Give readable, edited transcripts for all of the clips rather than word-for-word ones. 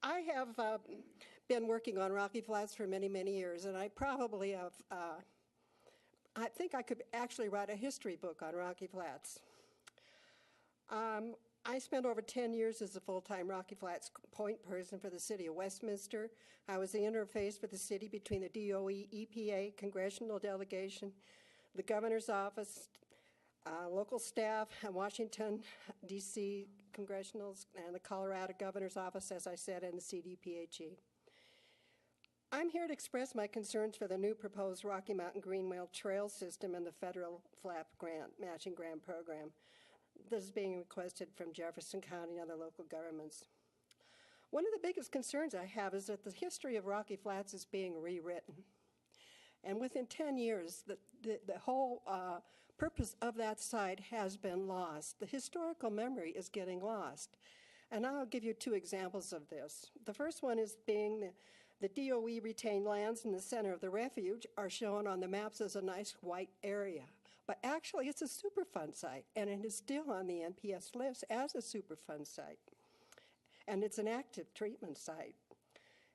I have been working on Rocky Flats for many, many years, and I probably have, I think I could actually write a history book on Rocky Flats. I spent over 10 years as a full-time Rocky Flats point person for the city of Westminster. I was the interface for the city between the DOE, EPA, congressional delegation, the governor's office, local staff, and Washington, D.C. congressionals, and the Colorado governor's office, as I said, and the CDPHE. I'm here to express my concerns for the new proposed Rocky Mountain Greenway Trail System and the federal FLAP grant, matching grant program. This is being requested from Jefferson County and other local governments. One of the biggest concerns I have is that the history of Rocky Flats is being rewritten. And within 10 years, the whole purpose of that site has been lost. The historical memory is getting lost. And I'll give you two examples of this. The first one is being the DOE retained lands in the center of the refuge are shown on the maps as a nice white area. But actually, it's a Superfund site, and it is still on the NPS list as a Superfund site. And it's an active treatment site.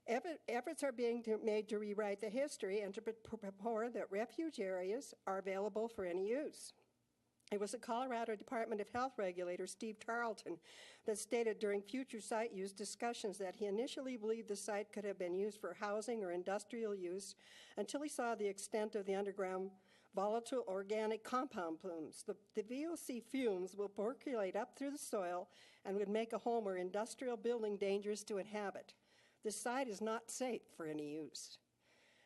Efforts are being made to rewrite the history and to purport that refuge areas are available for any use. It was the Colorado Department of Health regulator, Steve Tarleton, that stated during future site use discussions that he initially believed the site could have been used for housing or industrial use until he saw the extent of the underground volatile organic compound plumes. The VOC fumes will percolate up through the soil and would make a home or industrial building dangerous to inhabit. The site is not safe for any use.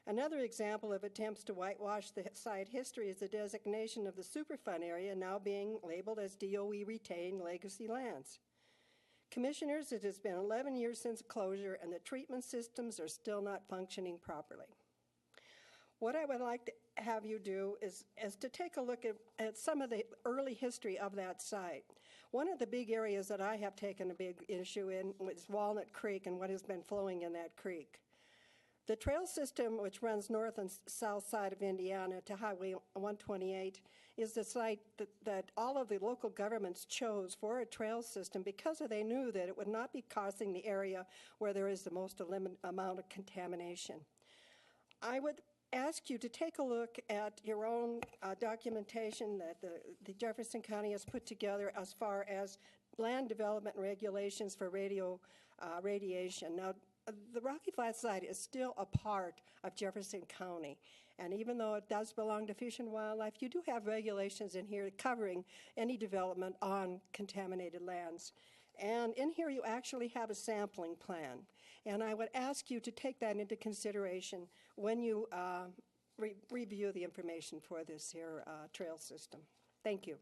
Another example of attempts to whitewash the site history is the designation of the Superfund area now being labeled as DOE retained legacy lands. Commissioners, it has been 11 years since closure and the treatment systems are still not functioning properly. What I would like to have you do is to take a look at some of the early history of that site. One of the big areas that I have taken a big issue in is Walnut Creek and what has been flowing in that creek. The trail system, which runs north and south side of Indiana to Highway 128, is the site that all of the local governments chose for a trail system because they knew that it would not be causing the area where there is the most amount of contamination. I would ask you to take a look at your own documentation that the Jefferson County has put together as far as land development regulations for radiation. Now, the Rocky Flats site is still a part of Jefferson County, and even though it does belong to Fish and Wildlife, you do have regulations in here covering any development on contaminated lands. And in here you actually have a sampling plan, and I would ask you to take that into consideration when you review the information for this here trail system. Thank you.